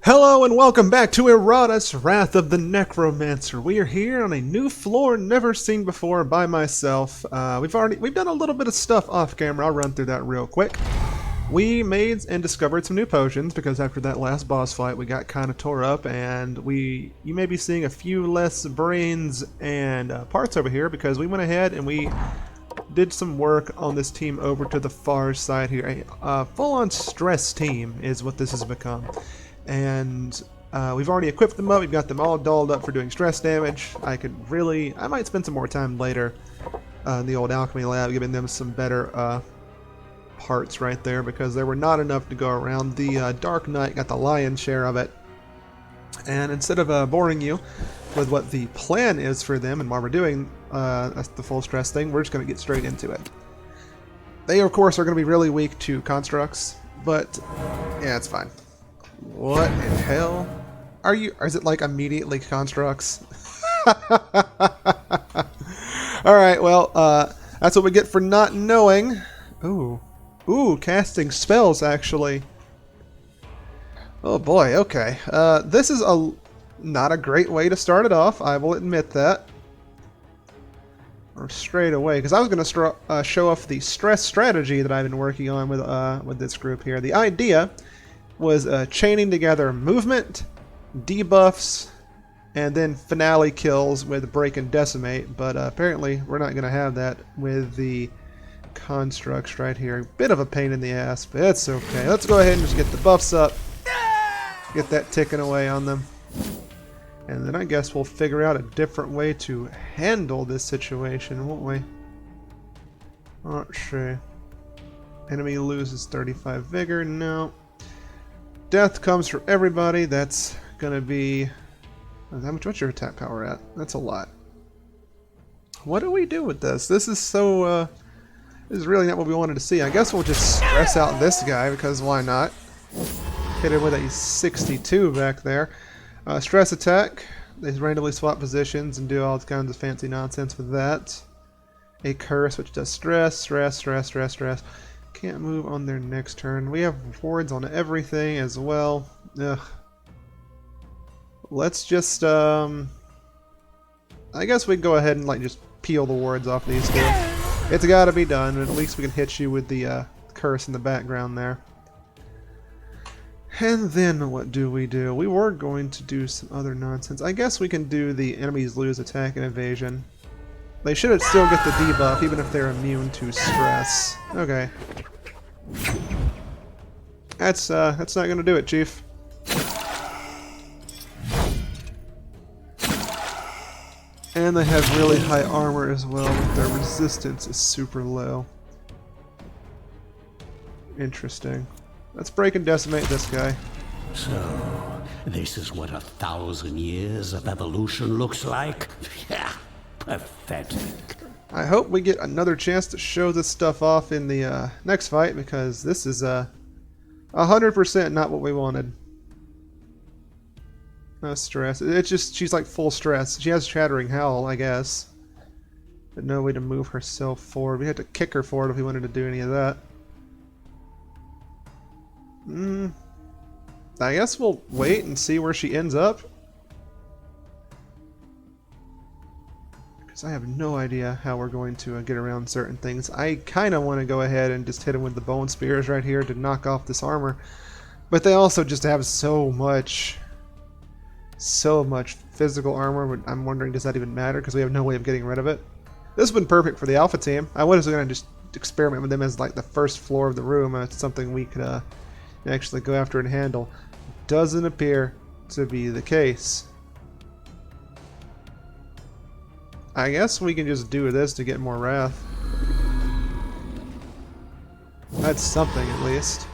Hello and welcome back to Iratus, Wrath of the Necromancer. We are here on a new floor never seen before by myself. We've done a little bit of stuff off camera. I'll run through that real quick. We made and discovered some new potions because after that last boss fight we got kind of tore up, and you may be seeing a few less brains and parts over here because we went ahead and we did some work on this team over to the far side here. A full-on stress team is what this has become. And we've already equipped them up. We've got them all dolled up for doing stress damage. I might spend some more time later in the old alchemy lab giving them some better parts right there, because there were not enough to go around. The Dark Knight got the lion's share of it. And instead of boring you with what the plan is for them and why we're doing the full stress thing, we're just going to get straight into it. They, of course, are going to be really weak to constructs, but yeah, it's fine. What in hell? Is it like immediately constructs? Alright, well, that's what we get for not knowing. Ooh, casting spells, actually. Oh boy, okay. This is not a great way to start it off, I will admit that. Or straight away, because I was going to show off the stress strategy that I've been working on with this group here. The idea was chaining together movement, debuffs, and then finale kills with break and decimate, but apparently we're not going to have that with the constructs right here. Bit of a pain in the ass, but it's okay. Let's go ahead and just get the buffs up, get that ticking away on them, and then I guess we'll figure out a different way to handle this situation, won't we? Not sure. Enemy loses 35 vigor. No. Death comes for everybody. That's gonna be... What's your attack power at? That's a lot. What do we do with this? This is so... this is really not what we wanted to see. I guess we'll just stress out this guy, because why not? Hit him with a 62 back there. Stress attack. They randomly swap positions and do all kinds of fancy nonsense with that. A curse, which does stress. Can't move on their next turn. We have wards on everything as well. Ugh. Let's just, I guess we can go ahead and just peel the wards off these two. It's gotta be done, and at least we can hit you with the curse in the background there. And then what do? We were going to do some other nonsense. I guess we can do the enemies lose attack and evasion. They should still get the debuff, even if they're immune to stress. Okay. That's not gonna do it, Chief. And they have really high armor as well, but their resistance is super low. Interesting. Let's break and decimate this guy. So, this is what 1,000 years of evolution looks like? Yeah, pathetic. I hope we get another chance to show this stuff off in the next fight, because this is 100% not what we wanted. No stress. It's just, she's like full stress. She has Shattering Howl, I guess. But no way to move herself forward. We had to kick her forward if we wanted to do any of that. I guess we'll wait and see where she ends up. I have no idea how we're going to get around certain things. I kind of want to go ahead and just hit him with the bone spears right here to knock off this armor. But they also just have so much physical armor. I'm wondering, does that even matter? Because we have no way of getting rid of it. This would have been perfect for the alpha team. I was going to just experiment with them as like the first floor of the room. It's something we could actually go after and handle. Doesn't appear to be the case. I guess we can just do this to get more wrath. That's something, at least.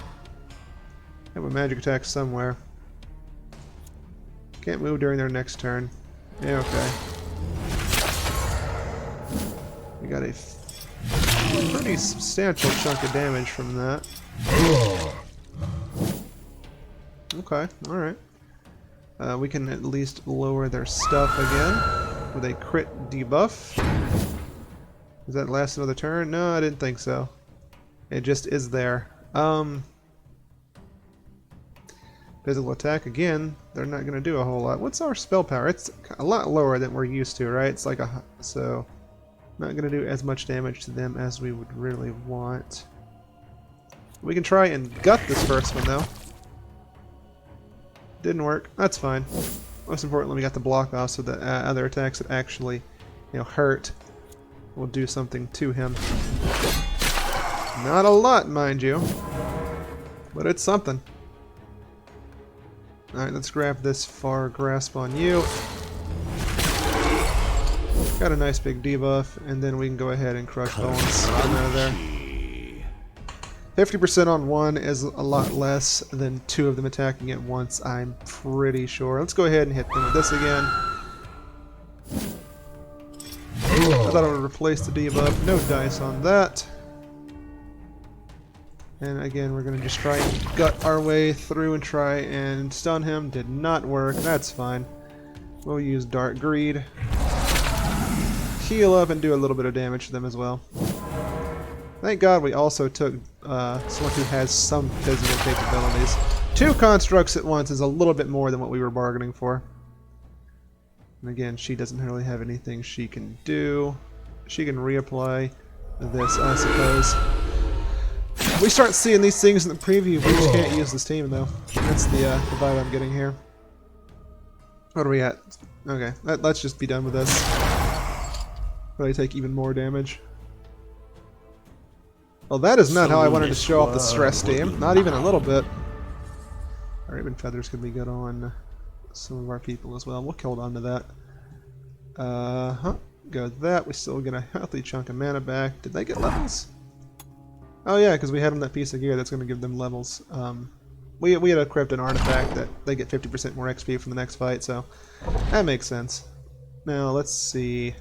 Have a magic attack somewhere. Can't move during their next turn. Yeah, okay. We got a pretty substantial chunk of damage from that. Okay, alright. We can at least lower their stuff again with a crit debuff. Does that last another turn? No, I didn't think so. It just is there. Physical attack, again, they're not going to do a whole lot. What's our spell power? It's a lot lower than we're used to, right? It's like so not going to do as much damage to them as we would really want. We can try and gut this first one, though. Didn't work. That's fine. Most importantly, we got the block off so that other attacks that actually, hurt will do something to him. Not a lot, mind you, but it's something. Alright, let's grab this far grasp on you. Got a nice big debuff, and then we can go ahead and crush bones. Get him out of there. 50% on one is a lot less than two of them attacking at once, I'm pretty sure. Let's go ahead and hit them with this again. I thought I would replace the debuff. No dice on that. And again, we're going to just try and gut our way through and try and stun him. Did not work. That's fine. We'll use Dark Greed. Heal up and do a little bit of damage to them as well. Thank God we also took someone who has some physical capabilities. 2 constructs at once is a little bit more than what we were bargaining for. And again, she doesn't really have anything she can do. She can reapply this, I suppose. We start seeing these things in the preview, we just can't use this team though. That's the vibe I'm getting here. What are we at? Okay, let's just be done with this. Probably take even more damage. Well, that is not how I wanted to show off the stress team. Not even a little bit. Our ribbon feathers could be good on some of our people as well. We'll hold on to that. Go with that. We still get a healthy chunk of mana back. Did they get levels? Oh yeah, because we had them that piece of gear that's going to give them levels. We had equipped an artifact that they get 50% more XP from the next fight, so that makes sense. Now let's see.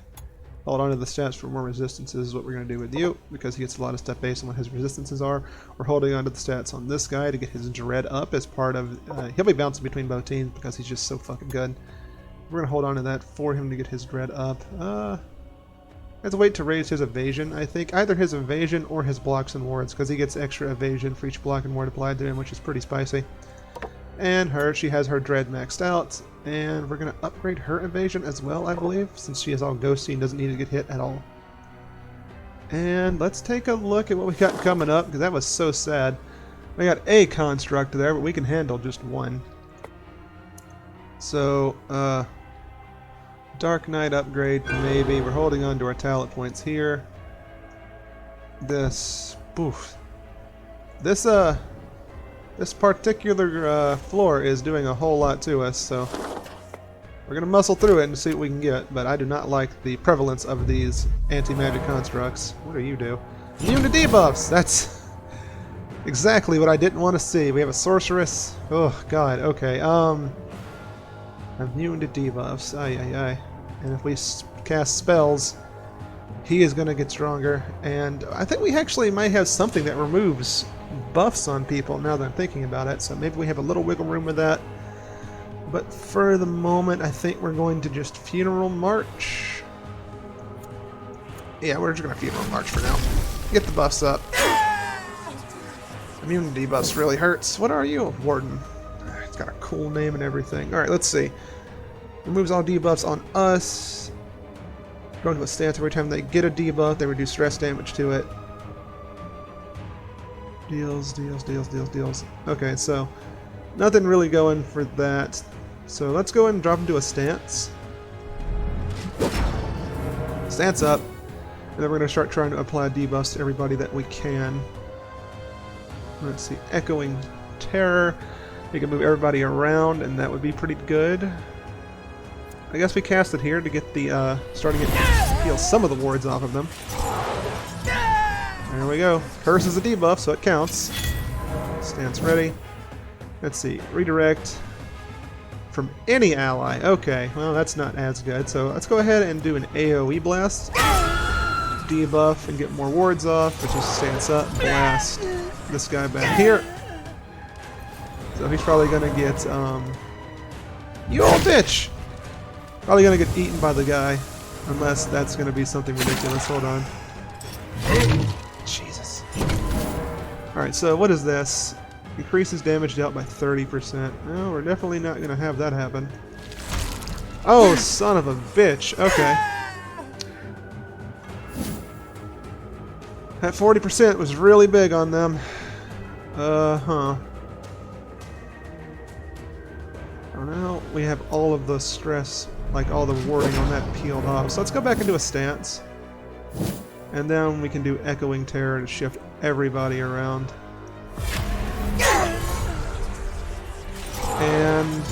Hold on to the stats for more resistances is what we're going to do with you, because he gets a lot of stuff based on what his resistances are. We're holding on to the stats on this guy to get his dread up as part of... he'll be bouncing between both teams because he's just so fucking good. We're going to hold on to that for him to get his dread up. I have to wait to raise his evasion, I think. Either his evasion or his blocks and wards, because he gets extra evasion for each block and ward applied to him, which is pretty spicy. And her, she has her dread maxed out, and we're going to upgrade her evasion as well, I believe, since she is all ghosty and doesn't need to get hit at all. And let's take a look at what we got coming up, because that was so sad. We got a construct there, but we can handle just one. So, Dark Knight upgrade, maybe. We're holding on to our talent points here. This particular floor is doing a whole lot to us, so we're going to muscle through it and see what we can get, but I do not like the prevalence of these anti-magic constructs. What do you do? Immune to debuffs! That's exactly what I didn't want to see. We have a sorceress. Oh, God, okay. Immune to debuffs. Ay. And if we cast spells, he is going to get stronger. And I think we actually might have something that removes buffs on people now that I'm thinking about it. So maybe we have a little wiggle room with that. But for the moment, I think we're going to just Funeral March. Yeah, we're just going to Funeral March for now. Get the buffs up. Immune to debuffs really hurts. What are you, Warden? It's got a cool name and everything. Alright, let's see. Removes all debuffs on us. Going to a stance every time they get a debuff, they reduce stress damage to it. Deals. Okay, so nothing really going for that. So let's go ahead and drop into a stance. Stance up. And then we're going to start trying to apply debuffs to everybody that we can. Let's see. Echoing Terror. We can move everybody around, and that would be pretty good. I guess we cast it here to get the, starting to heal some of the wards off of them. There we go. Curse is a debuff, so it counts. Stance ready. Let's see. Redirect from any ally. Okay, well that's not as good. So let's go ahead and do an AoE blast. Debuff and get more wards off, which is stance up, blast this guy back here. So he's probably gonna get, you old bitch! Probably gonna get eaten by the guy, unless that's gonna be something ridiculous. Hold on. Jesus. Alright, so what is this? Increases damage dealt by 30%. No, we're definitely not going to have that happen. Oh, son of a bitch. Okay. That 40% was really big on them. Huh. Oh, now we have all of the stress, like all the warding on that peeled off. So let's go back into a stance. And then we can do Echoing Terror to shift everybody around. And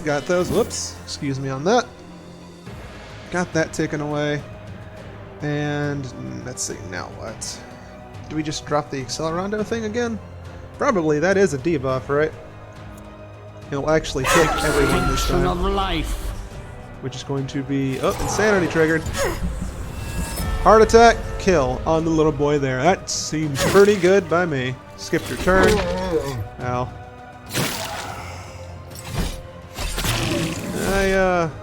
got those. Whoops. Excuse me on that. Got that taken away. And let's see, now what? Do we just drop the Accelerando thing again? Probably. That is a debuff, right? It'll actually take everyone this time. Of life. Which is going to be... Oh, Insanity triggered. Heart attack, kill on the little boy there. That seems pretty good by me. Skipped your turn. Ow.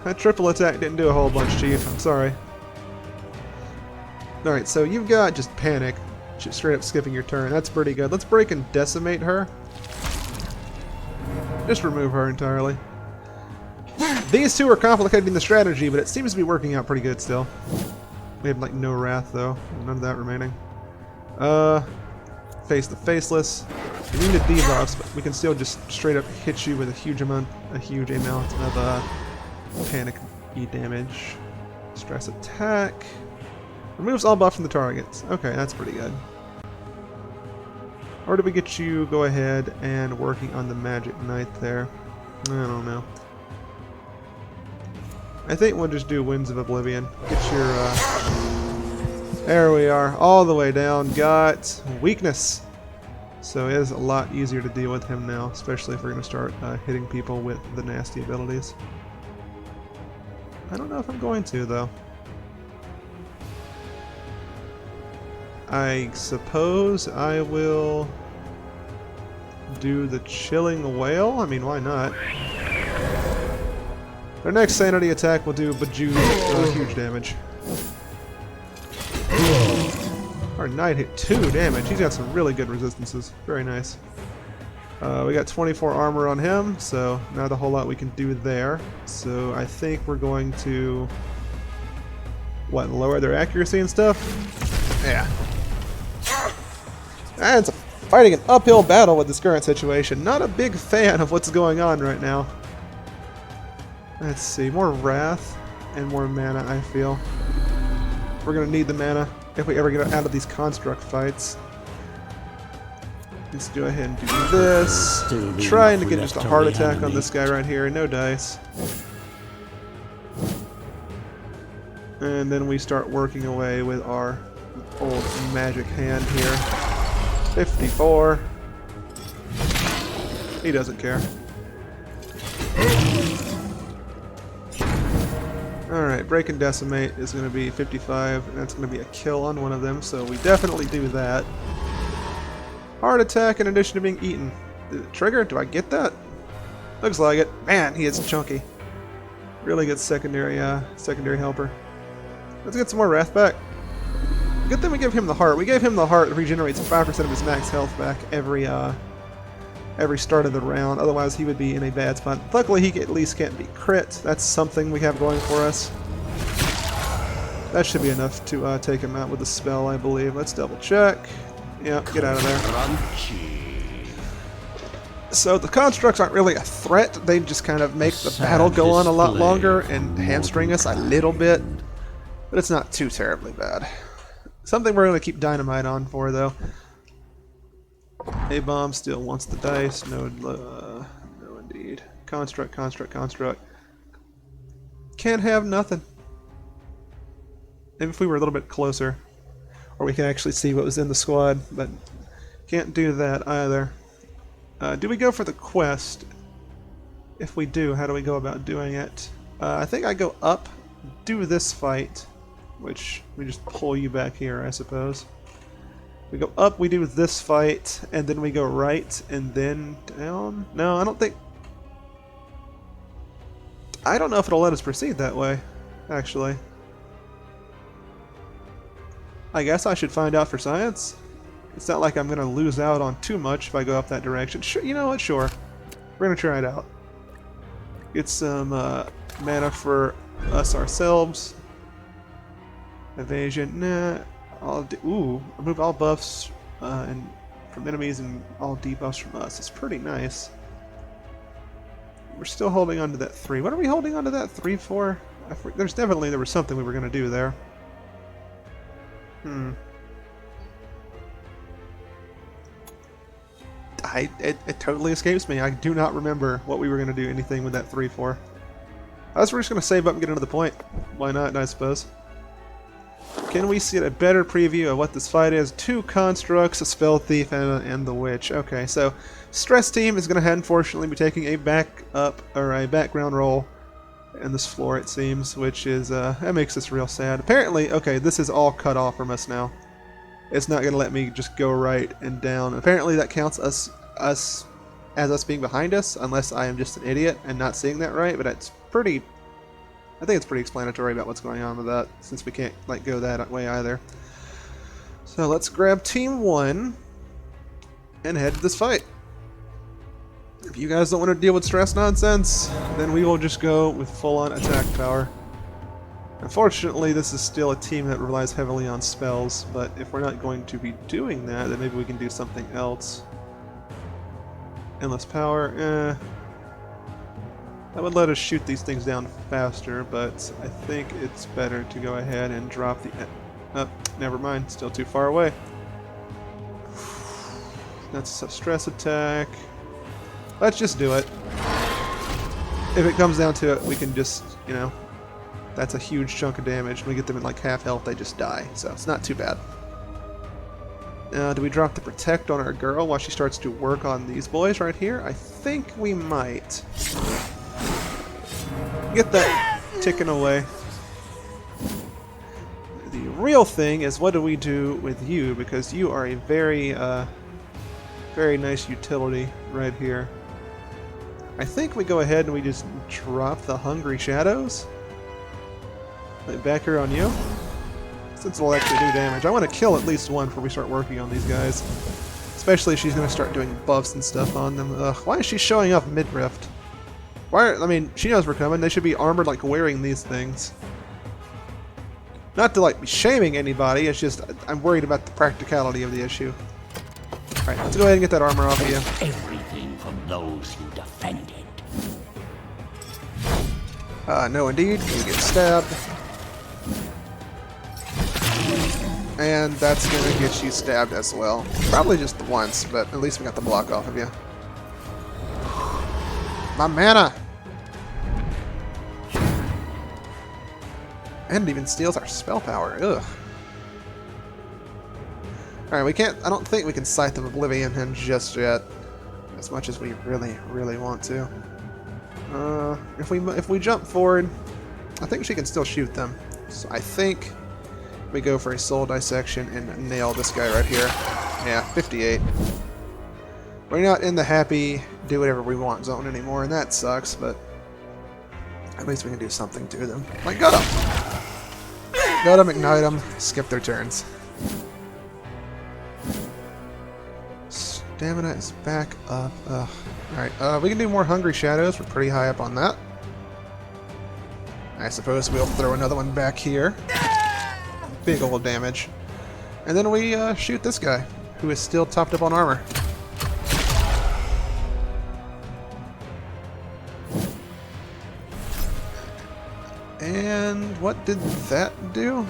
That triple attack didn't do a whole bunch, Chief. I'm sorry. Alright, so you've got just panic. Just straight up skipping your turn. That's pretty good. Let's break and decimate her. Just remove her entirely. These two are complicating the strategy, but it seems to be working out pretty good still. We have like no wrath though. None of that remaining. Face the faceless. We need the debuffs, but we can still just straight up hit you with a huge amount of panic-y damage. Stress attack. Removes all buff from the targets. Okay, that's pretty good. Or do we get you go ahead and working on the Magic Knight there? I don't know. I think we'll just do Winds of Oblivion. Get your, there we are. All the way down. Got weakness. So it is a lot easier to deal with him now, especially if we're going to start hitting people with the nasty abilities. I don't know if I'm going to, though. I suppose I will do the Chilling Whale. I mean, why not? Our next sanity attack will do huge damage. Our knight hit 2 damage. He's got some really good resistances. Very nice. We got 24 armor on him, so not a whole lot we can do there. So I think we're going to... What, lower their accuracy and stuff? Yeah. And it's fighting an uphill battle with this current situation. Not a big fan of what's going on right now. Let's see, more wrath and more mana, I feel. We're going to need the mana if we ever get out of these construct fights. Let's go ahead and do this. Trying to get just a heart attack on this guy right here. No dice. And then we start working away with our old magic hand here. 54. He doesn't care. Alright, Break and Decimate is going to be 55, and that's going to be a kill on one of them, so we definitely do that. Heart attack in addition to being eaten. Did it trigger? Do I get that? Looks like it. Man, he is chunky. Really good secondary helper. Let's get some more wrath back. Good thing we gave him the heart. We gave him the heart that regenerates 5% of his max health back every start of the round. Otherwise, he would be in a bad spot. Luckily, he at least can't be crit. That's something we have going for us. That should be enough to take him out with the spell, I believe. Let's double check. Yeah, get out of there. So the constructs aren't really a threat. They just kind of make the battle go on a lot longer and hamstring us a little bit. But it's not too terribly bad. Something we're going to keep Dynamite on for, though. A-Bomb still wants the dice. No, no indeed. Construct. Can't have nothing. Maybe if we were a little bit closer. Or we can actually see what was in the squad, but can't do that either. Do we go for the quest? If we do, how do we go about doing it? I think I go up, do this fight, which we just pull you back here, I suppose. We go up, we do this fight, and then we go right, and then down? No, I don't think... I don't know if it'll let us proceed that way, actually. I guess I should find out for science. It's not like I'm going to lose out on too much if I go up that direction. Sure, you know what? Sure. We're going to try it out. Get some mana for us ourselves. Evasion. Nah. Remove all buffs and from enemies and all debuffs from us. It's pretty nice. We're still holding on to that 3. What are we holding on to that 3 for? There was something we were going to do there. It totally escapes me. I do not remember what we were going to do anything with that 3 for. I was just going to save up and get into the point. Why not, I suppose. Can we see a better preview of what this fight is? 2 constructs, a spell thief, and the witch. Okay, so Stress Team is going to unfortunately be taking a background role in this floor, it seems, which is that makes us real sad. Apparently, okay, this is all cut off from us now. It's not going to let me just go right and down. Apparently, that counts us as us being behind us, unless I am just an idiot and not seeing that right. But it's pretty. I think it's pretty explanatory about what's going on with that, since we can't like go that way either. So let's grab Team 1 and head to this fight. If you guys don't want to deal with stress nonsense, then we will just go with full-on attack power. Unfortunately, this is still a team that relies heavily on spells, but if we're not going to be doing that, then maybe we can do something else. Endless power, that would let us shoot these things down faster, but I think it's better to go ahead and drop the... Oh, never mind, still too far away. That's a stress attack. Let's just do it. If it comes down to it, we can just, you know, that's a huge chunk of damage. When we get them in like half health, they just die, so it's not too bad. Do we drop the protect on our girl while she starts to work on these boys right here? I think we might. Get that ticking away. The real thing is, what do we do with you? Because you are a very, very nice utility right here. I think we go ahead and we just drop the Hungry Shadows. Right back here on you. Since it'll actually do damage. I want to kill at least one before we start working on these guys. Especially if she's going to start doing buffs and stuff on them. Ugh, why is she showing up mid-rift? I mean, she knows we're coming. They should be armored like wearing these things. Not to like be shaming anybody, it's just I'm worried about the practicality of the issue. Alright, let's go ahead and get that armor off of you. Everything from those you defended. No indeed, you get stabbed. And that's gonna get you stabbed as well. Probably just the once, but at least we got the block off of you. My mana! And it even steals our spell power. Ugh. Alright, we can't. I don't think we can Scythe of Oblivion him just yet. As much as we really, really want to. If we jump forward, I think she can still shoot them. So I think we go for a soul dissection and nail this guy right here. Yeah, 58. We're not in the happy do whatever we want zone anymore, and that sucks, but at least we can do something to them. Like, gut them! Gut them, ignite them, skip their turns. Stamina is back up. Alright, we can do more Hungry Shadows. We're pretty high up on that. I suppose we'll throw another one back here. Big old damage. And then we shoot this guy, who is still topped up on armor. And what did that do?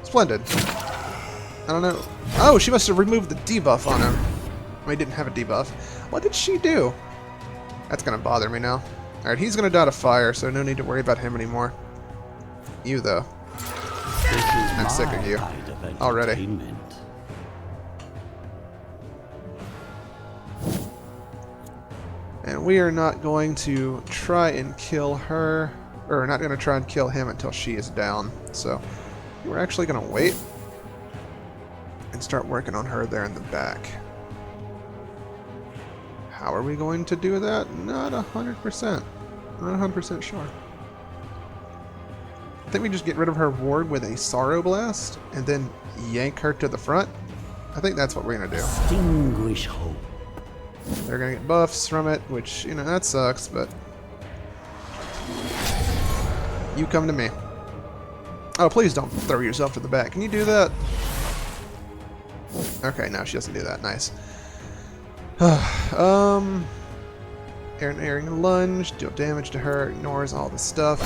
Splendid. I don't know. Oh, she must have removed the debuff on him. Well, he didn't have a debuff. What did she do? That's gonna bother me now. Alright, he's gonna die to fire, so no need to worry about him anymore. You, though. I'm sick of you. Already. And we are not going to try and kill her, or not going to try and kill him until she is down. So we're actually going to wait and start working on her there in the back. How are we going to do that? Not 100%. Not 100% sure. think we just get rid of her ward with a Sorrow Blast and then yank her to the front. I think that's what we're gonna do. Extinguish hope. They're gonna get buffs from it, which, you know, that sucks, but you come to me. Oh, please don't throw yourself to the back. Can you do that? Okay, no, she doesn't do that. Nice. Airing lunge, deal damage to her, ignores all the stuff.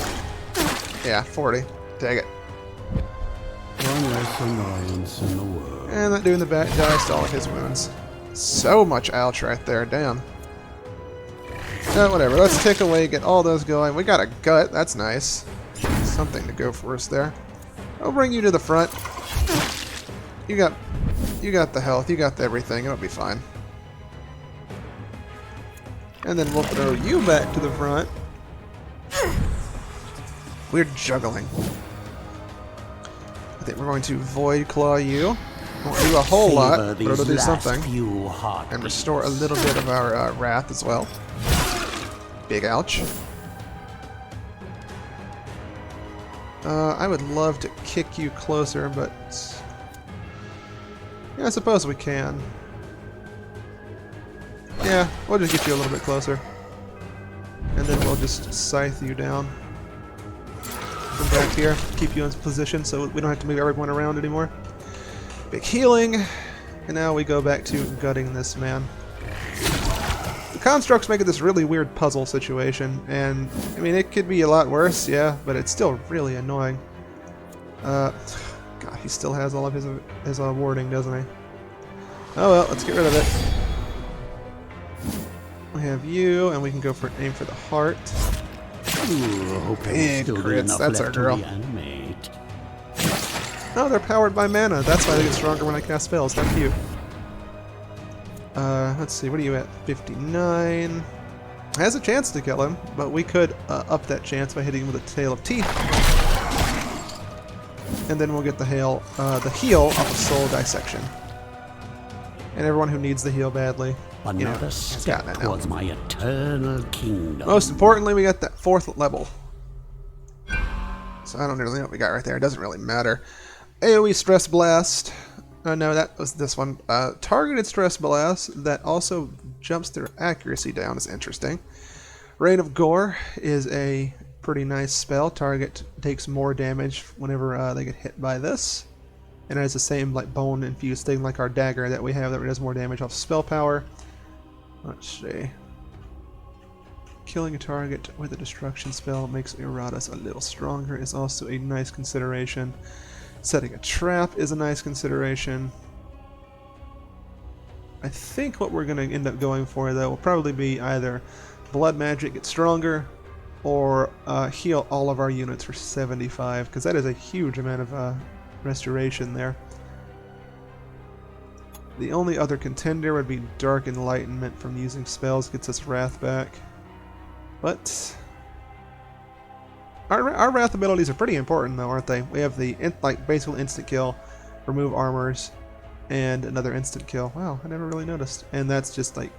Yeah, 40. Take it. One less annoyance in the world. And that dude in the back dies to all of his wounds. So much ouch right there, damn. Whatever, let's take away, get all those going. We got a gut, that's nice. Something to go for us there. I'll bring you to the front. You got the health, you got everything, it'll be fine. And then we'll throw you back to the front. We're juggling. I think we're going to Void Claw you. Won't do a whole lot, but it'll do something. And restore a little bit of our wrath as well. Big ouch. I would love to kick you closer, but yeah, I suppose we can. Yeah, we'll just get you a little bit closer. And then we'll just scythe you down. Come back here, keep you in position so we don't have to move everyone around anymore. Big healing, and now we go back to gutting this man. The constructs make it this really weird puzzle situation, and I mean it could be a lot worse, yeah, but it's still really annoying. God, he still has all of his warding, doesn't he? Oh well, let's get rid of it. We have you, and we can go for aim for the heart. Ooh, big crits, that's our girl. Oh, they're powered by mana. That's why they get stronger when I cast spells. How cute. Let's see, what are you at? 59. Has a chance to kill him, but we could up that chance by hitting him with a Tail of Teeth. And then we'll get the heal off of Soul Dissection. And everyone who needs the heal badly, you know, has gotten it now. Towards my eternal kingdom. Most importantly, we got that 4th level. So I don't really know what we got right there. It doesn't really matter. AoE Stress Blast. Oh no, that was this one. Targeted Stress Blast that also jumps their accuracy down is interesting. Rain of Gore is a pretty nice spell. Target takes more damage whenever they get hit by this. And it has the same like bone infused thing like our dagger that we have that does more damage off spell power. Let's see. Killing a target with a destruction spell makes Iratus a little stronger is also a nice consideration. Setting a trap is a nice consideration. I think what we're going to end up going for though will probably be either blood magic gets stronger or heal all of our units for 75 because that is a huge amount of restoration there. The only other contender would be Dark Enlightenment from using spells, gets us Wrath back. But our Wrath abilities are pretty important though, aren't they? We have the basically instant kill, remove armors, and another instant kill. Wow, I never really noticed. And that's just like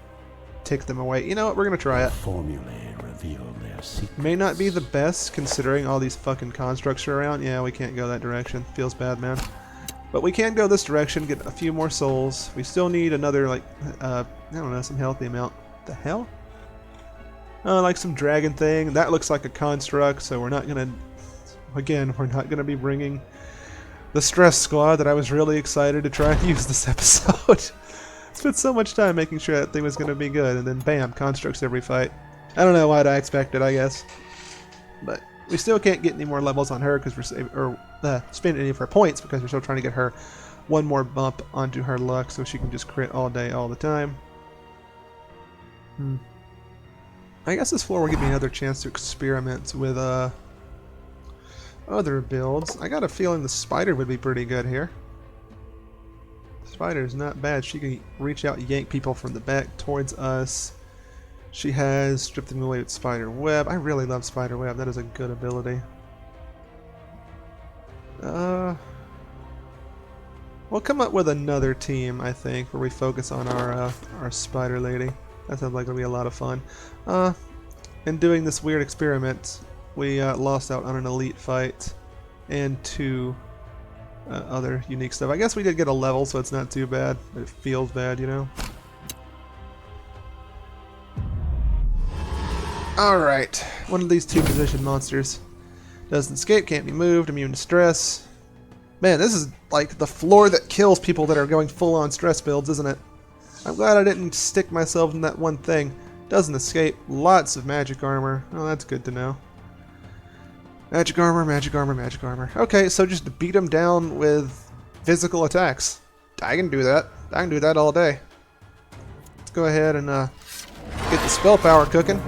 take them away. You know what, we're gonna try it. Formulae reveal their secrets. May not be the best considering all these fucking constructs are around. Yeah, we can't go that direction. Feels bad, man. But we can go this direction, get a few more souls. We still need another, like, I don't know, some healthy amount. The hell? Like some dragon thing. That looks like a construct, so we're not gonna... Again, we're not gonna be bringing the stress squad that I was really excited to try and use this episode. Spent so much time making sure that thing was gonna be good, and then bam, constructs every fight. I don't know what I expected, I guess. But we still can't get any more levels on her because we're spend any of her points because we're still trying to get her one more bump onto her luck so she can just crit all day, all the time. I guess this floor will give me another chance to experiment with other builds. I got a feeling the spider would be pretty good here. Spider's not bad. She can reach out and yank people from the back towards us. She has stripped them away with spider web. I really love spider web. That is a good ability. We'll come up with another team, I think, where we focus on our spider lady. That sounds like it'll be a lot of fun. In doing this weird experiment, we lost out on an elite fight. and 2 other unique stuff. I guess we did get a level, so it's not too bad. It feels bad, you know. Alright, one of these 2 position monsters. Doesn't escape, can't be moved, immune to stress. Man, this is like the floor that kills people that are going full-on stress builds, isn't it? I'm glad I didn't stick myself in that one thing. Doesn't escape, lots of magic armor. Oh, that's good to know. Magic armor, magic armor, magic armor. Okay, so just beat him down with physical attacks. I can do that. I can do that all day. Let's go ahead and get the spell power cooking.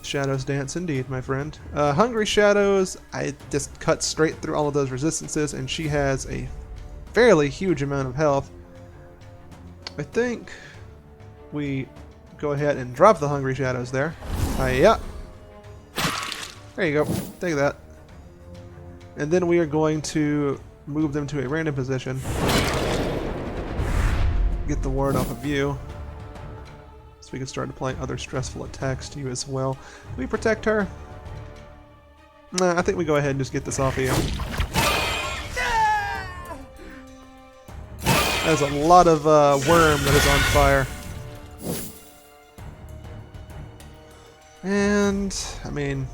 Shadows dance indeed, my friend. Hungry Shadows, I just cut straight through all of those resistances, and she has a fairly huge amount of health. I think we go ahead and drop the Hungry Shadows there. Yeah. There you go. Take that. And then we are going to move them to a random position. Get the ward off of you. So we can start applying other stressful attacks to you as well. Can we protect her? Nah, I think we go ahead and just get this off of you. There's a lot of worm that is on fire. And, I mean,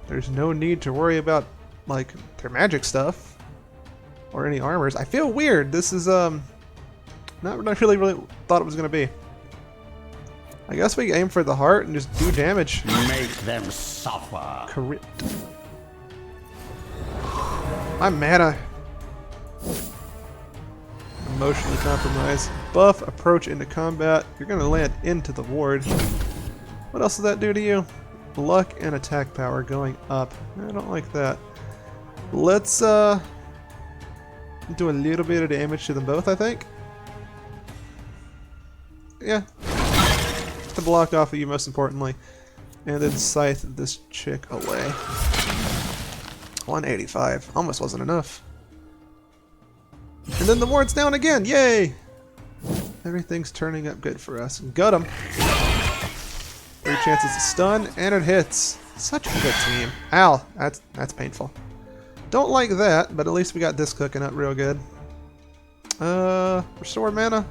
there's no need to worry about, like, their magic stuff. Or any armors. I feel weird. This is, not what I really thought it was going to be. I guess we aim for the heart and just do damage. Make them suffer. Crit. My mana. Emotionally compromised. Buff, approach into combat. You're going to land into the ward. What else does that do to you? Luck and attack power going up. I don't like that. Let's do a little bit of damage to them both, I think. Yeah. To block off of you, most importantly. And then scythe this chick away. 185. Almost wasn't enough. And then the ward's down again. Yay! Everything's turning up good for us. Got him. 3 chances to stun, and it hits. Such a good team. Ow, that's painful. Don't like that, but at least we got this cooking up real good. Restore mana?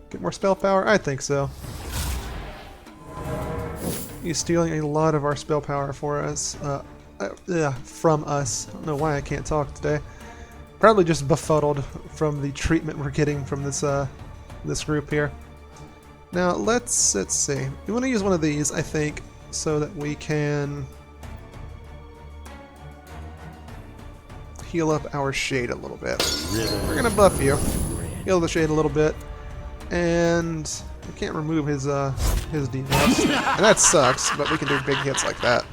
Get more spell power? I think so. He's stealing a lot of our spell power for us. From us. I don't know why I can't talk today. Probably just befuddled from the treatment we're getting from this this group here. Now let's see. We want to use one of these, I think, so that we can heal up our shade a little bit. We're gonna buff you, heal the shade a little bit, and we can't remove his debuffs, and that sucks. But we can do big hits like that.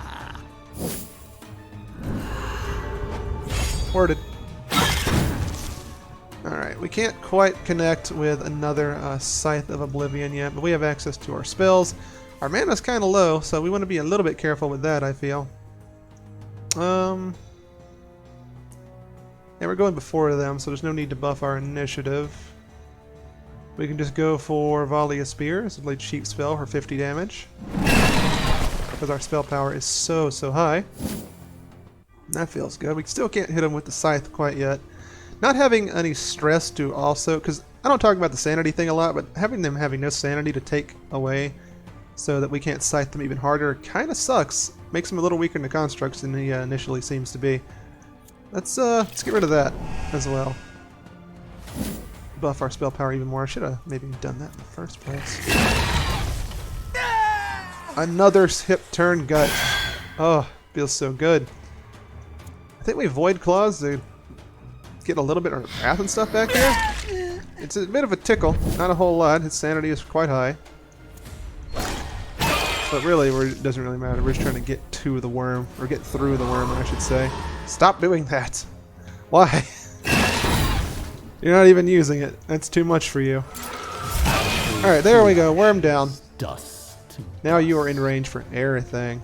Worded. Alright, we can't quite connect with another Scythe of Oblivion yet, but we have access to our spells. Our mana's kind of low, so we want to be a little bit careful with that, I feel. Yeah, we're going before them, so there's no need to buff our initiative. We can just go for Volley of Spears, a really cheap spell for 50 damage. Because our spell power is so high. That feels good. We still can't hit them with the Scythe quite yet. Not having any stress to also, because I don't talk about the sanity thing a lot, but having them having no sanity to take away so that we can't scythe them even harder kind of sucks. Makes them a little weaker in the constructs than he initially seems to be. Let's get rid of that as well. Buff our spell power even more. I should have maybe done that in the first place. Another hip turn gut. Oh, feels so good. I think we Void Claws to get a little bit of wrath and stuff back here. It's a bit of a tickle, not a whole lot. His sanity is quite high. But really, it doesn't really matter. We're just trying to get to the worm, or get through the worm, I should say. Stop doing that. Why? You're not even using it. That's too much for you. Alright, there we go. Worm down. Dust. Now you are in range for everything.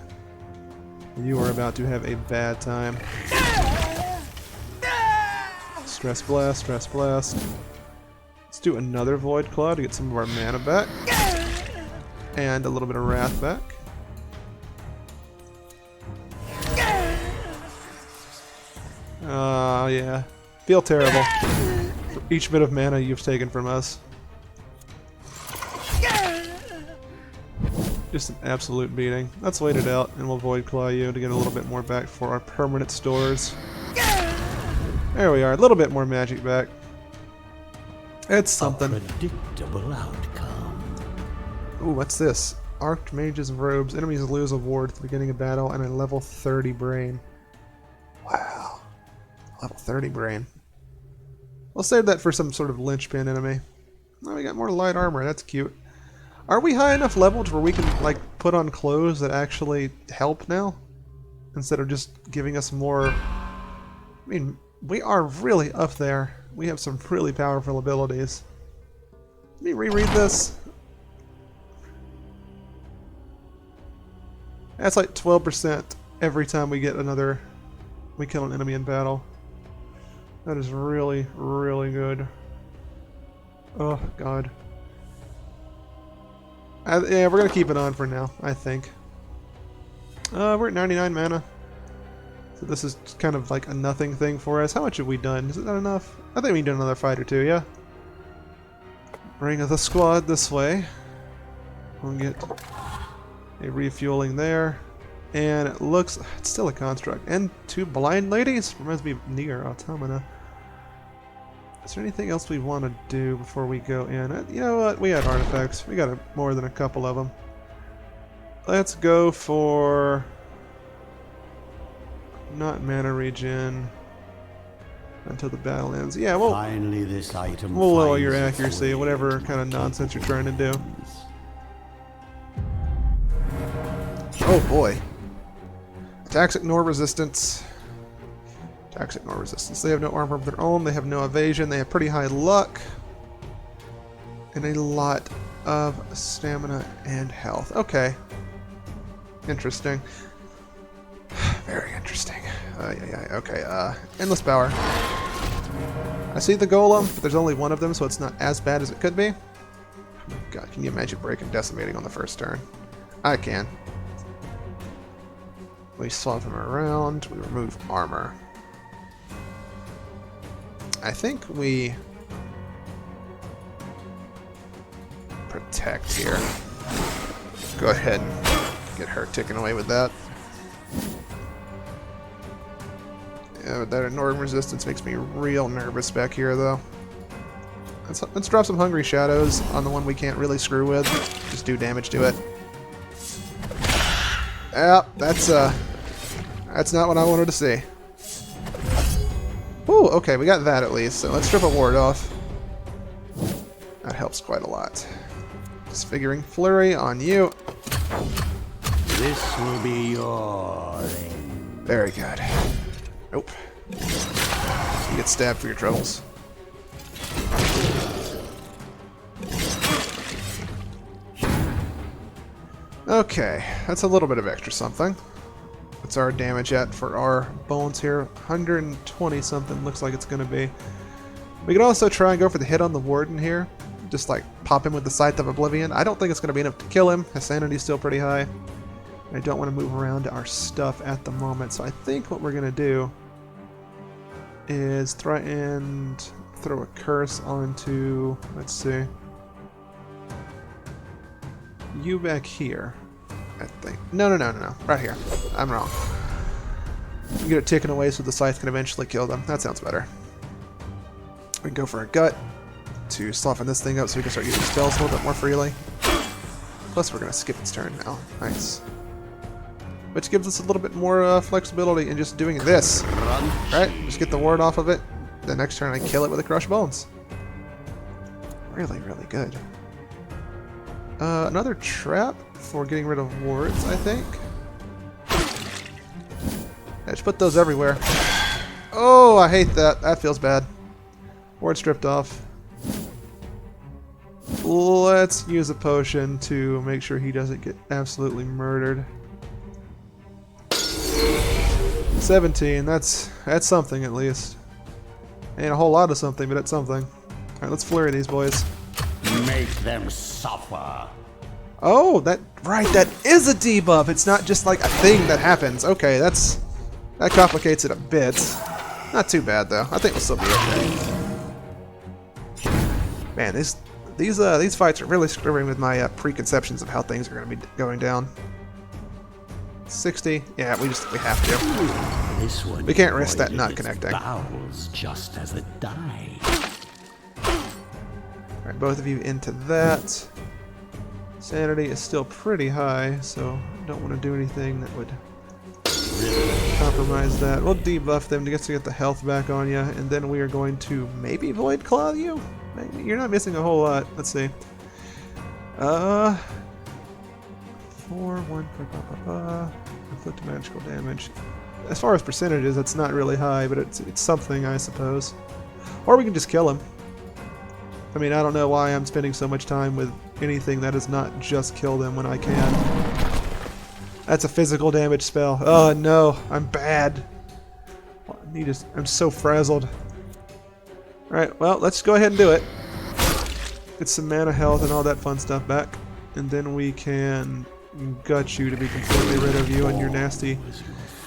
You are about to have a bad time. Stress Blast, Stress Blast. Let's do another Void Claw to get some of our mana back. And a little bit of Wrath back. Yeah. Feel terrible for each bit of mana you've taken from us. Just an absolute beating. Let's wait it out, and we'll Void Claw you to get a little bit more back for our permanent stores. There we are, a little bit more magic back. It's something. A predictable outcome. Ooh, what's this? Archmage's Robes. Enemies lose a ward at the beginning of battle and a level 30 brain. Wow. Level 30 brain. We'll save that for some sort of linchpin enemy. Oh, we got more light armor. That's cute. Are we high enough level to where we can, like, put on clothes that actually help now? Instead of just giving us more... I mean, we are really up there. We have some really powerful abilities. Let me reread this. That's like 12% every time we get another... we kill an enemy in battle. That is really, really good. Oh, God. Yeah, we're going to keep it on for now, I think. We're at 99 mana. So this is kind of like a nothing thing for us. How much have we done? Is it not enough? I think we can do another fight or two, yeah? Bring the squad this way. We'll get a refueling there. And it looks... it's still a construct. And 2 blind ladies? Reminds me of Nier Automata. Is there anything else we want to do before we go in? You know what? We had artifacts. We got more than a couple of them. Let's go for... not mana regen until the battle ends. Yeah, well, Finally, this item we'll lower your finds its accuracy, way whatever into kind of my nonsense you're trying to do. hands. Oh boy. Attacks ignore resistance. Attacks ignore resistance. They have no armor of their own. They have no evasion. They have pretty high luck. And a lot of stamina and health. Okay. Interesting. Very interesting. Okay, endless power. I see the golem, but there's only one of them, so it's not as bad as it could be. Oh my God, can you imagine breaking decimating on the first turn? I can. We swap him around. We remove armor. I think we protect here. Go ahead and get her taken away with that. Yeah, that ignoring resistance makes me real nervous back here, though. Let's drop some Hungry Shadows on the one we can't really screw with. Just do damage to it. Yeah, that's not what I wanted to see. Ooh, okay, we got that at least. So let's strip a ward off. That helps quite a lot. Disfiguring Flurry on you. This will be your end. Very good. Nope. You get stabbed for your troubles. Okay, that's a little bit of extra something. What's our damage at for our bones here? 120 something looks like it's going to be. We could also try and go for the hit on the warden here. Just like pop him with the Scythe of Oblivion. I don't think it's going to be enough to kill him. His sanity's still pretty high. I don't want to move around our stuff at the moment, so I think what we're going to do is try and throw a curse onto, let's see, you back here, I think. No, right here. I'm wrong. You get it taken away so the Scythe can eventually kill them. That sounds better. We can go for a gut to soften this thing up so we can start using spells a little bit more freely. Plus we're going to skip its turn now. Nice. Which gives us a little bit more flexibility in just doing this. Right? Just get the ward off of it. The next turn I kill it with a Crush Bones. Really, really good. Another trap for getting rid of wards, I think. Yeah, just put those everywhere. Oh, I hate that. That feels bad. Ward stripped off. Let's use a potion to make sure he doesn't get absolutely murdered. 17, that's something at least. Ain't a whole lot of something, but it's something. Alright, let's flurry these boys. Make them suffer. Oh, that is a debuff. It's not just like a thing that happens. Okay, that complicates it a bit. Not too bad though. I think we'll still be okay. Man, these fights are really screwing with my preconceptions of how things are going to be going down. 60. Yeah, we have to. This one We can't risk that avoided not its connecting. bowels just as it died. Alright, both of you into that. Sanity is still pretty high, so I don't want to do anything that would compromise that. We'll debuff them to get the health back on you, and then we are going to maybe Void Claw you? Maybe. You're not missing a whole lot. Let's see. 4, 1, inflict magical damage. As far as percentages, it's not really high, but it's something, I suppose. Or we can just kill him. I mean, I don't know why I'm spending so much time with anything that is not just kill them when I can. That's a physical damage spell. Oh no, I'm bad. I'm so frazzled. Alright, well, let's go ahead and do it. Get some mana health and all that fun stuff back. And then we can gut you to be completely rid of you and your nasty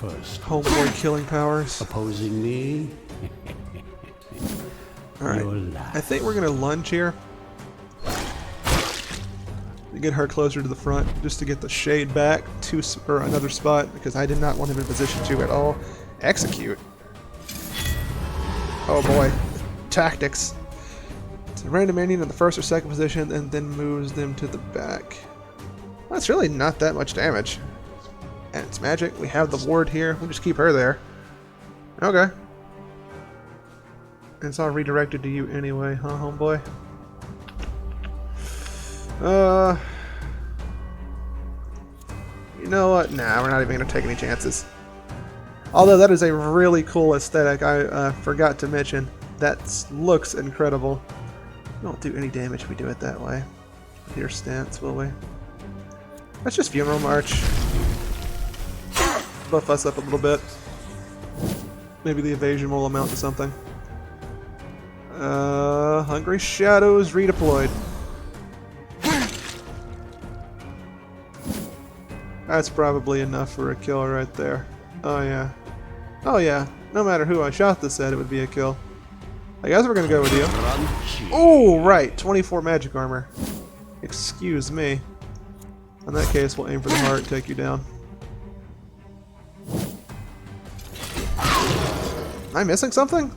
homeboy killing powers. Opposing me? Alright, I think we're going to lunge here. Get her closer to the front just to get the shade back to another spot because I did not want him in position to at all. Execute. Oh boy. Tactics. It's a random ending in the first or second position and then moves them to the back. Well, that's really not that much damage. And it's magic. We have the ward here. We'll just keep her there. Okay. And it's all redirected to you anyway, huh, homeboy? You know what? Nah, we're not even going to take any chances. Although that is a really cool aesthetic, I forgot to mention. That looks incredible. We won't do any damage if we do it that way. With your stance, will we? Let's just Funeral March. Buff us up a little bit. Maybe the evasion will amount to something. Hungry Shadows redeployed. That's probably enough for a kill right there. Oh yeah. Oh yeah. No matter who I shot this at, it would be a kill. I guess we're gonna go with you. Oh, right. 24 magic armor. Excuse me. In that case, we'll aim for the heart and take you down. Am I missing something?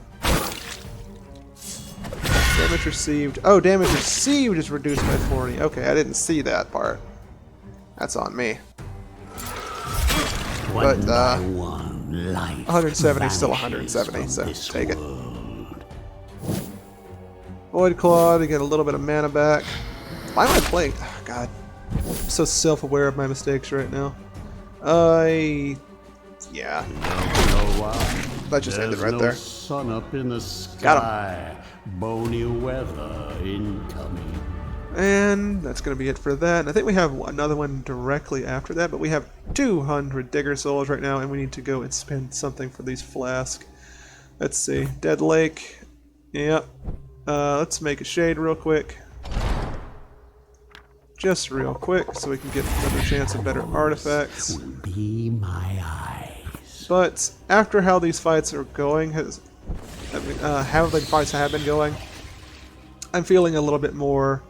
Damage received. Oh, damage received is reduced by 40. Okay, I didn't see that part. That's on me. But 170 is still 170, so take it. Void Claw to get a little bit of mana back. Why am I playing? Oh, God. I'm so self-aware of my mistakes right now. Yeah. That just ended right there. Sun up in the sky. Got him. Bony weather incoming. And that's going to be it for that. And I think we have another one directly after that, but we have 200 Digger Souls right now, and we need to go and spend something for these flasks. Let's see. Dead Lake. Yep. Let's make a shade real quick. Just real quick, so we can get another chance of better artifacts. Be my eyes. But after how these fights are going, how the fights have been going, I'm feeling a little bit more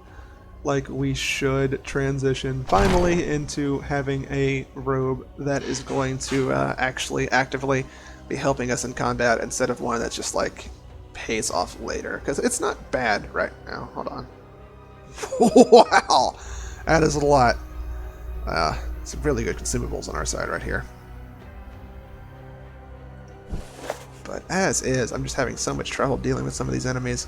like we should transition finally into having a robe that is going to actually actively be helping us in combat instead of one that's just like pays off later, because it's not bad right now. Hold on. Wow, that is a lot. Some really good consumables on our side right here. But as is, I'm just having so much trouble dealing with some of these enemies.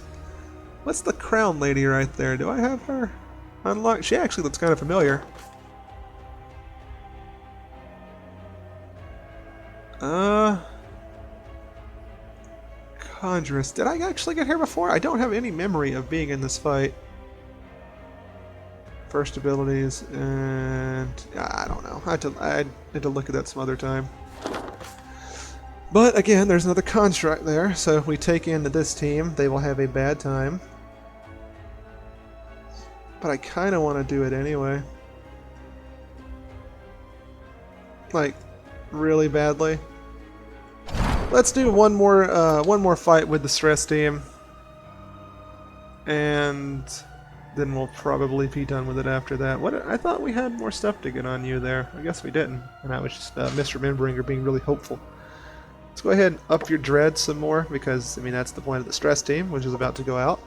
What's the crown lady right there? Do I have her unlocked? She actually looks kind of familiar. Conjuress. Did I actually get here before? I don't have any memory of being in this fight. First abilities, and I don't know. I need to look at that some other time. But again, there's another construct there, so if we take into this team, they will have a bad time. But I kind of want to do it anyway. Like, really badly. Let's do one more fight with the stress team, and then we'll probably be done with it after that. What I thought we had more stuff to get on you there. I guess we didn't, and I was just misremembering or being really hopeful. Let's go ahead and up your dread some more, because I mean that's the point of the stress team, which is about to go out.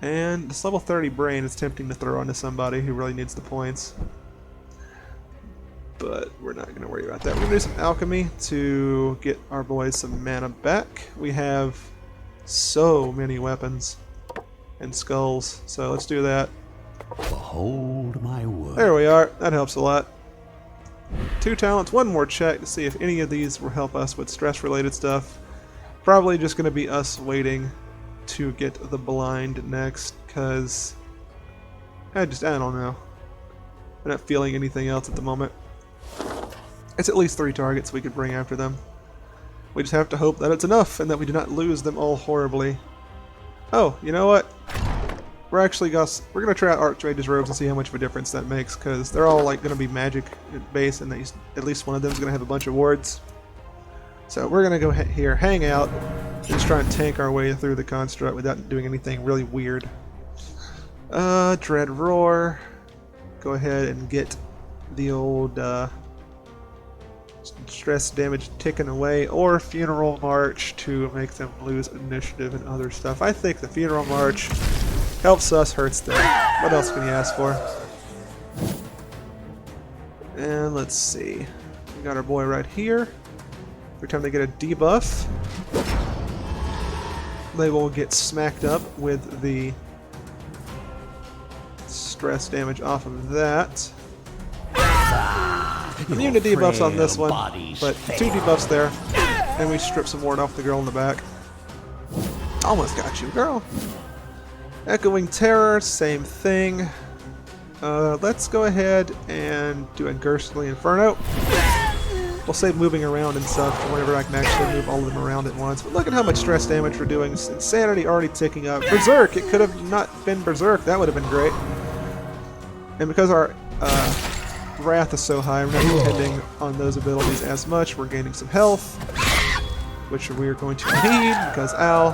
And this level 30 brain is tempting to throw onto somebody who really needs the points. But we're not going to worry about that. We're going to do some alchemy to get our boys some mana back. We have so many weapons and skulls, so let's do that. Behold my word. There we are. That helps a lot. 2 talents, 1 more check to see if any of these will help us with stress-related stuff. Probably just going to be us waiting to get the blind next, because I don't know. I'm not feeling anything else at the moment. It's at least 3 targets we could bring after them. We just have to hope that it's enough and that we do not lose them all horribly. Oh, you know what? We're gonna try out Archmage's robes and see how much of a difference that makes, because they're all like gonna be magic based, and at least one of them is gonna have a bunch of wards. So we're gonna go here, hang out, and just try and tank our way through the construct without doing anything really weird. Dread Roar. Go ahead and get the old stress damage ticking away, or Funeral March to make them lose initiative and other stuff. I think the Funeral March helps us, hurts them. What else can you ask for? And let's see. We got our boy right here. Every time they get a debuff, they will get smacked up with the stress damage off of that. Immune to debuffs on this one, but 2 debuffs there, and we strip some ward off the girl in the back. Almost got you, girl. Echoing Terror, same thing. Let's go ahead and do a Ghostly Inferno. We'll save moving around and stuff for whenever I can actually move all of them around at once. But look at how much stress damage we're doing. Insanity already ticking up. Berserk! It could have not been Berserk. That would have been great. And because our Wrath is so high, we're not depending on those abilities as much. We're gaining some health, which we are going to need because ow.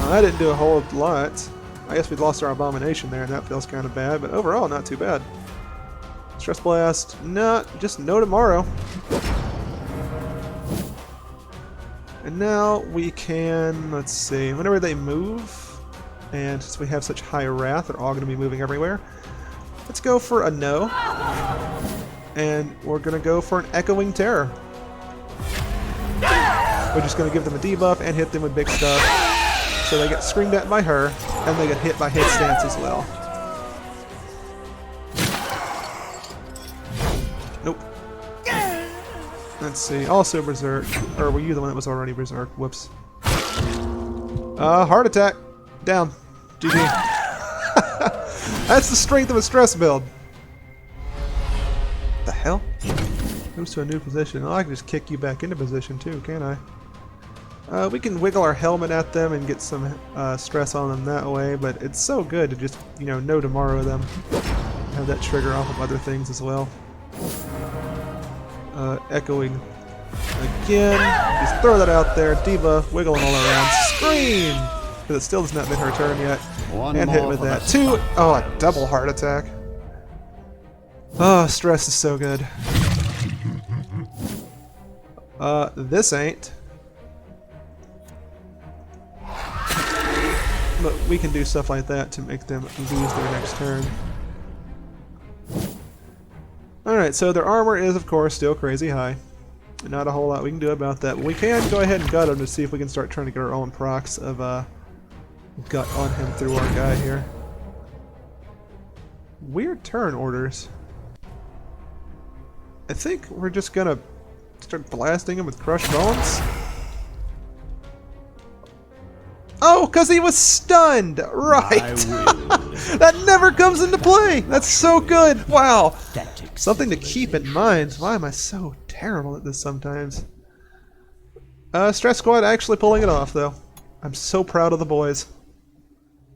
That didn't do a whole lot. I guess we lost our Abomination there, and that feels kind of bad, but overall, not too bad. Stress Blast, just no tomorrow. And now we can, let's see, whenever they move, and since we have such high wrath, they're all going to be moving everywhere. Let's go for a no. And we're going to go for an Echoing Terror. We're just going to give them a debuff and hit them with big stuff. So they get screamed at by her, and they get hit by hit stance as well. Nope. Let's see. Also Berserk. Or were you the one that was already Berserk? Whoops. Heart attack. Down. GG. That's the strength of a stress build. The hell? Moves to a new position. Oh, I can just kick you back into position too, can't I? We can wiggle our helmet at them and get some stress on them that way, but it's so good to just, no tomorrow them. Have that trigger off of other things as well. Echoing again. Just throw that out there. Debuff, wiggling all around. Scream! Because it still has not been her turn yet. And hit with that. 2! Oh, a double heart attack. Oh, stress is so good. This ain't. But we can do stuff like that to make them lose their next turn. Alright, so their armor is, of course, still crazy high. Not a whole lot we can do about that. But we can go ahead and gut him to see if we can start trying to get our own procs of gut on him through our guy here. Weird turn orders. I think we're just gonna start blasting him with crushed bones. Oh, because he was stunned! Right! That never comes into play! That's so good! Wow! Something to keep in mind. Why am I so terrible at this sometimes? Stress Squad actually pulling it off, though. I'm so proud of the boys.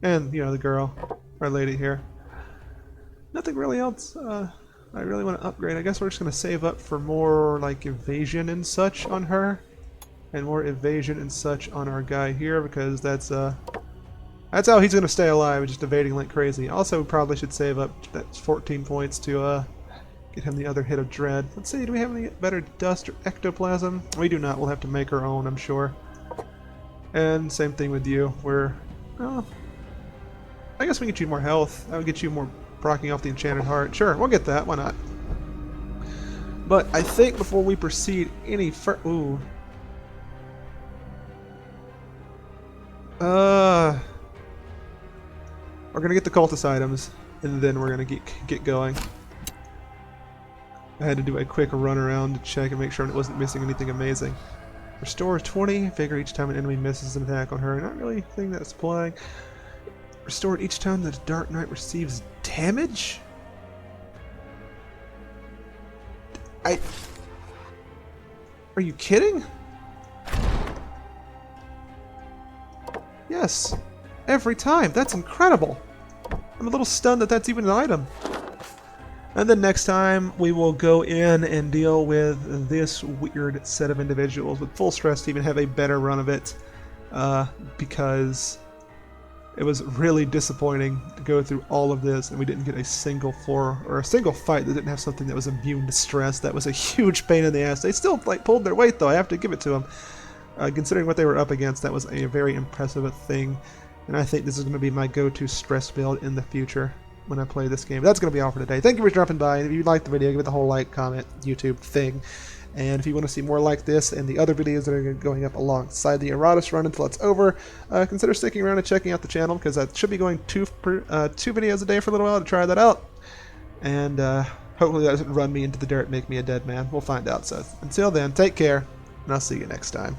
And, the girl. Our lady here. Nothing really else I really want to upgrade. I guess we're just going to save up for more like evasion and such on her. And more evasion and such on our guy here, because that's how he's going to stay alive, just evading like crazy. Also, we probably should save up that 14 points to get him the other hit of dread. Let's see, do we have any better dust or ectoplasm? We do not. We'll have to make our own, I'm sure. And same thing with you. Well, I guess we can get you more health. That would get you more proccing off the enchanted heart. Sure, we'll get that. Why not? But I think before we proceed any further... Ooh. We're gonna get the cultist items, and then we're gonna get going. I had to do a quick run around to check and make sure it wasn't missing anything amazing. Restore 20 vigor each time an enemy misses an attack on her. Not really anything that's applying. Restored each time the Dark Knight receives damage? Are you kidding? Yes. Every time. That's incredible. I'm a little stunned that that's even an item. And then next time we will go in and deal with this weird set of individuals with full stress to even have a better run of it. Because it was really disappointing to go through all of this and we didn't get a single floor or a single fight that didn't have something that was immune to stress. That was a huge pain in the ass. They still like pulled their weight though, I have to give it to them. Considering what they were up against, that was a very impressive thing. And I think this is going to be my go-to stress build in the future when I play this game. That's going to be all for today. Thank you for dropping by. If you liked the video, give it the whole like, comment, YouTube thing. And if you want to see more like this and the other videos that are going up alongside the Iratus run until it's over, consider sticking around and checking out the channel, because I should be going two videos a day for a little while to try that out. And hopefully that doesn't run me into the dirt and make me a dead man. We'll find out. So until then, take care, and I'll see you next time.